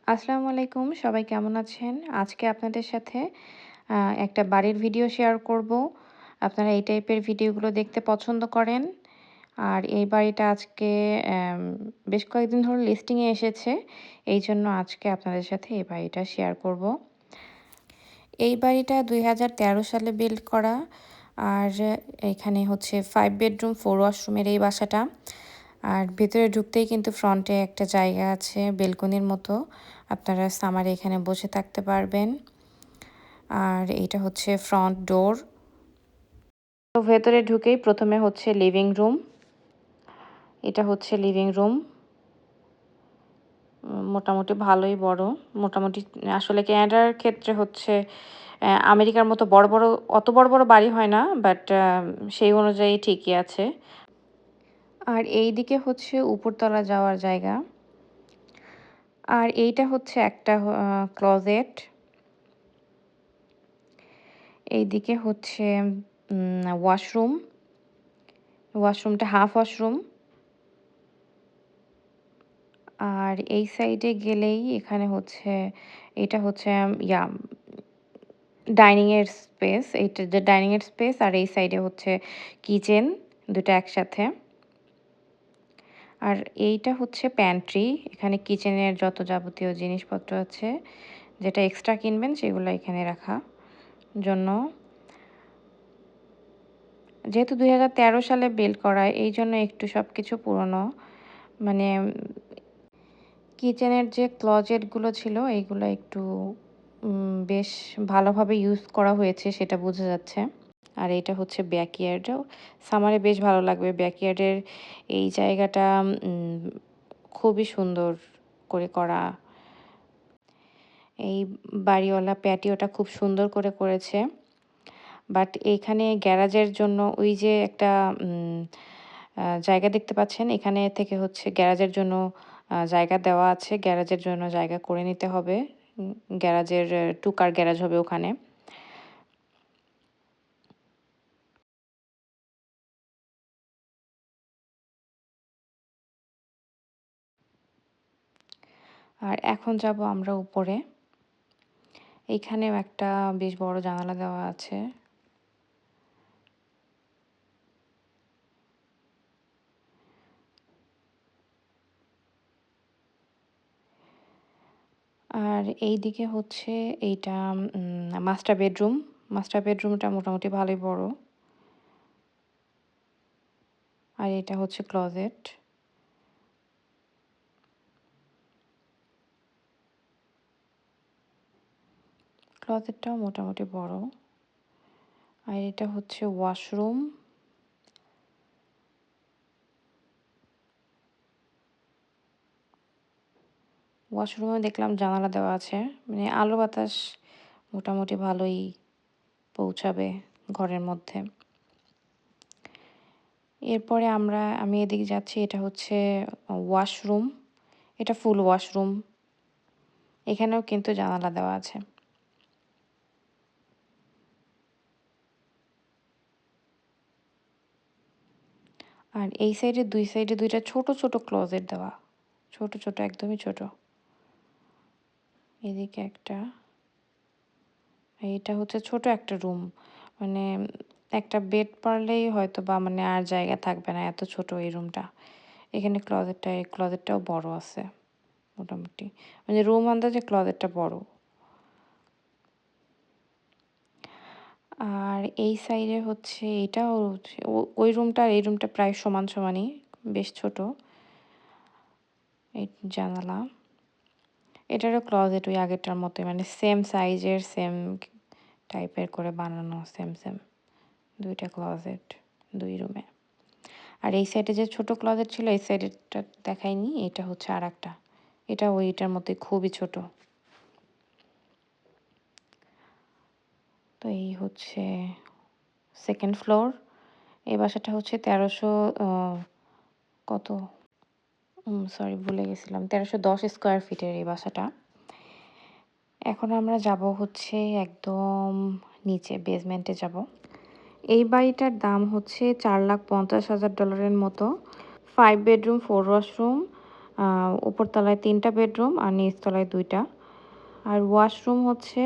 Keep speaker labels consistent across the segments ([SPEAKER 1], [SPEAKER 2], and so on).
[SPEAKER 1] আসসালামু আলাইকুম। সবাই কেমন আছেন? আজকে আপনাদের সাথে আ একটা বাড়ির ভিডিও শেয়ার করব। আপনারা এই টাইপের ভিডিওগুলো দেখতে পছন্দ করেন। আর এই বাড়িটা আজকে অ্যাম বেশ কয়েকদিন ধরে লিস্টিং এ এসেছে। এইজন্য আজকে আপনাদের সাথে এই বাড়িটা শেয়ার করব। এই বাড়িটা ২০১৩ সালে বিল্ড করা। আর এখানে হচ্ছে ৫ বেডরুম ৪ ওয়াশরুমের এই বাসাটা। আর ভেতরে ঢুকতেই কিন্তু ফ্রন্টে একটা জায়গা আছে বেলকনির মতো। আপনারা সামারে এখানে বসে থাকতে পারবেন। আর এইটা হচ্ছে ফ্রন্ট ডোর। তো ভেতরে ঢুকেই ১ম এ হচ্ছে লিভিং রুম। এটা হচ্ছে লিভিং রুম। মোটামুটি ভালোই বড়। মোটামুটি আসলে ক্যানাডার ক্ষেত্রে হচ্ছে আমেরিকার মতো বড়, বড় অত বড়, বড় বাড়ি হয় না। বাট সেই অনুযায়ী ঠিকই আছে। আর এইদিকে হচ্ছে উপরতলা যাওয়ার জায়গা। আর এইটা হচ্ছে একটা ক্লোজেট। এইদিকে হচ্ছে ওয়াশরুম। ওয়াশরুমটা হাফ ওয়াশরুম। আর এই সাইডে গেলেই এখানে হচ্ছে এটা হচ্ছে ডাইনিং এর স্পেস। এইটা যে ডাইনিং এর স্পেস আর এই সাইডে হচ্ছে কিচেন, ২ টা একসাথে। আর এইটা হচ্ছে প্যান্ট্রি। এখানে কিচেনের যত যাবতীয় জিনিসপত্র আছে, যেটা এক্সট্রা কিনবেন সেগুলো এখানে রাখা জন্য। যেহেতু ২০১৩ সালে বিল্ড করা, এইজন্য একটু সবকিছু পুরনো। মানে কিচেনের যে ক্লোজেটগুলো ছিল এইগুলো একটু বেশ ভালোভাবে ইউজ করা হয়েছে সেটা বোঝা যাচ্ছে। আর এটা হচ্ছে ব্যাকইয়ার্ডও। সামারে বেশ ভালো লাগবে। ব্যাকইয়ার্ডের এই জায়গাটা খুবই সুন্দর করে করা। এই বাড়িওয়ালা প্যাটিওটা খুব সুন্দর করে করেছে। বাট এইখানে গ্যারাজের জন্য ওই যে একটা জায়গা দেখতে পাচ্ছেন, এখানে থেকে হচ্ছে গ্যারাজের জন্য জায়গা দেওয়া আছে। গ্যারাজের জন্য জায়গা করে নিতে হবে। উম গ্যারাজের 2 কার গ্যারাজ হবে ওখানে। আর এখন যাব আমরা উপরে। এইখানেও একটা বেশ বড় জানালা দেওয়া আছে। আর এইদিকে হচ্ছে এইটা মাস্টার বেডরুম। মাস্টার বেডরুমটা মোটামুটি ভালোই বড়। আর এটা হচ্ছে ক্লোজেট। ক্লোজেটটাও মোটামুটি বড়। আর এটা হচ্ছে ওয়াশরুম। ওয়াশরুমেও দেখলাম জানালা দেওয়া আছে। মানে আলো বাতাস মোটামুটি ভালোই পৌঁছাবে ঘরের মধ্যে। এরপরে আমি এদিকে যাচ্ছি, এটা হচ্ছে ওয়াশরুম। এটা ফুল ওয়াশরুম। এখানেও কিন্তু জানালা দেওয়া আছে। আর এই সাইডে ২ সাইডে ২ টা ছোট, ছোট ক্লোজেট দেওয়া। ছোট, ছোট একদমই ছোট। এদিকে একটা। এইটা হচ্ছে ছোট একটা রুম। মানে একটা বেড পারলেই হয়তোবা মানে আর জায়গা থাকবে না, এত ছোট এই রুমটা। এখানে এই ক্লোজেটটাও বড় আছে মোটামুটি। মানে রুম আন্দাজে ক্লোজেটটা বড়। আর এই সাইডে হচ্ছে এটাও ওই রুমটা আর এই রুমটা প্রায় সমান সমানই, বেশ ছোট। এই জানালা। এটারও ক্লোজেট ওই আগেরটার মতোই, মানে সেম সাইজের সেম টাইপের করে বানানো, সেম সেম ২ টা ক্লোজেট ২ রুমে। আর এই সাইডে যে ছোট ক্লোজেট ছিল এই সাইডেরটা দেখাইনি, এটা হচ্ছে আরেকটা। এটা ওইটার মতোই খুবই ছোট। তো এই হচ্ছে সেকেন্ড ফ্লোর। এই বাসাটা হচ্ছে ১৩০০ কত? সরি ভুলে গেছিলাম। ১৩১০ স্কোয়ার ফিটের এই বাসাটা। এখন আমরা যাব হচ্ছে একদম নিচে বেসমেন্টে যাব। এই বাড়িটার দাম হচ্ছে $৪,৫০,০০০ মতো। ৫ বেডরুম ৪ ওয়াশরুম। উপরতলায় 3টা বেডরুম আর নিচতলায় 2টা। আর ওয়াশরুম হচ্ছে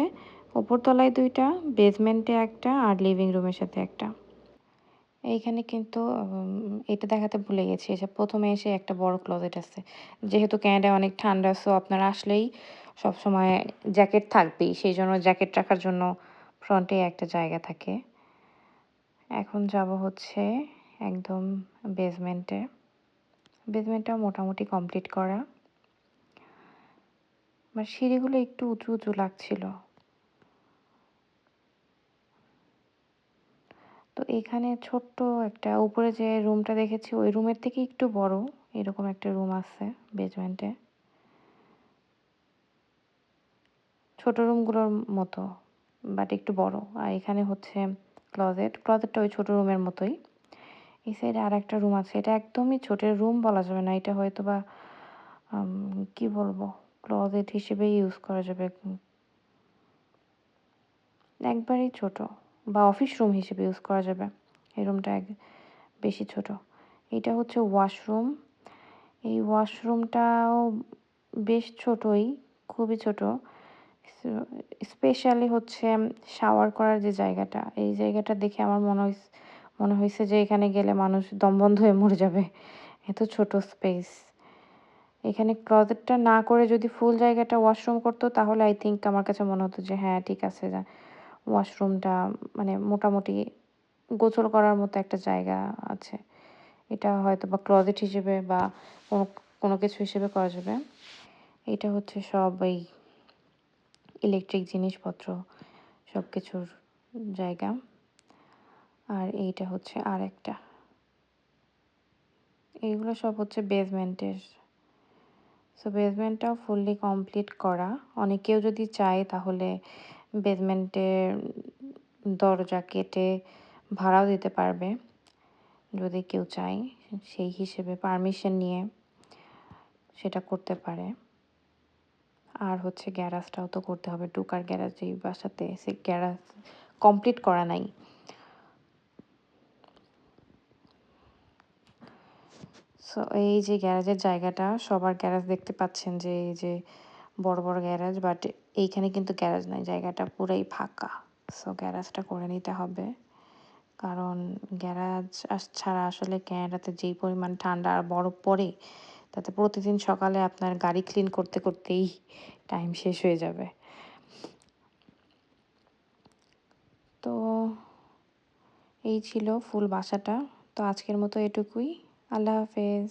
[SPEAKER 1] উপরতলায় 2টা, বেসমেন্টে 1টা আর লিভিং রুমের সাথে 1টা। এইখানে কিন্তু এটা দেখাতে ভুলে গেছি, এই যে ১ম এ এসে একটা বড় ক্লোজেট আছে। যেহেতু ক্যানাডায় অনেক ঠান্ডা, সো আপনারা আসলেই সবসময় জ্যাকেট থাকবেই। সেইজন্য জ্যাকেট রাখার জন্য ফ্রন্টে একটা জায়গা থাকে। এখন যাব হচ্ছে একদম বেসমেন্টে। বেসমেন্টটাও মোটামুটি কমপ্লিট করা। বাট সিঁড়িগুলো একটু উঁচু, উঁচু লাগছিল। তো এখানে ছোট্ট একটা উপরে যে রুমটা দেখেছি ওই রুমের থেকে একটু বড় এরকম একটা রুম আছে বেসমেন্টে। ছোট রুমগুলোর মতো বাট একটু বড়। আর এখানে হচ্ছে ক্লোজেট। ক্লোজেটটা ওই ছোট রুমের মতোই। এই সাইডে আরেকটা রুম আছে। এটা একদমই ছোট রুম বলা যাবে না। এটা হয়তোবা কি বলবো? ক্লোজেট হিসেবেই ইউজ করা যাবে। একবারেই ছোট বা অফিস রুম হিসেবে ইউজ করা যাবে। এই রুমটা বেশি ছোট। এটা হচ্ছে ওয়াশরুম। এই ওয়াশরুমটাও বেশ ছোটই, খুবই ছোট। সো স্পেশালি হচ্ছে শাওয়ার করার যে জায়গাটা, এই জায়গাটা দেখে আমার মনে হইছে যে এখানে গেলে মানুষ দম বন্ধ হয়ে মরে যাবে। এত ছোট স্পেস। এখানে ক্লোজেটটা না করে যদি ফুল জায়গাটা ওয়াশরুম করতো তাহলে আই থিংক আমার কাছে মনে হতো যে হ্যাঁ, ঠিক আছে, ওয়াশরুমটা মানে মোটামুটি গোসল করার মতো একটা জায়গা আছে। এটা হয়তোবা ক্লোজেট হিসেবে বা কোনো কোনো কিছু হিসেবে করা যাবে। এটা হচ্ছে সব এই ইলেকট্রিক জিনিসপত্র সবকিছুর জায়গা। আর এইটা হচ্ছে আরেকটা। এইগুলো সব হচ্ছে বেসমেন্টের। সো বেসমেন্টটাও ফুললি কমপ্লিট করা। কেউ যদি চায় তাহলে বেসমেন্টের দরজা কেটে ভাড়াও দিতে পারবে। যদি কেউ চায় সেই হিসেবে পারমিশন নিয়ে সেটা করতে পারে। আর হচ্ছে গ্যারাজটাও তো করতে হবে। ঢোকার গ্যারাজ যেই বাসাতে, সে গ্যারাজ কমপ্লিট করা নাই। সো এই যে গ্যারাজের জায়গাটা, সবার গ্যারাজ দেখতে পাচ্ছেন যে এই যে বড় বড় গ্যারাজ, বাট এইখানে কিন্তু গ্যারাজ নাই, জায়গাটা পুরাই ফাঁকা। সো গ্যারাজটা করে নিতে হবে, কারণ গ্যারাজ ছাড়া আসলে ক্যানাডাতে যেই পরিমাণ ঠান্ডা আর বরফ পড়ে, তাতে প্রতিদিন সকালে আপনার গাড়ি ক্লিন করতে করতেই টাইম শেষ হয়ে যাবে। তো এই ছিল ফুল বাসাটা। তো আজকের মতো এটুকুই। আল্লাহ হাফেজ।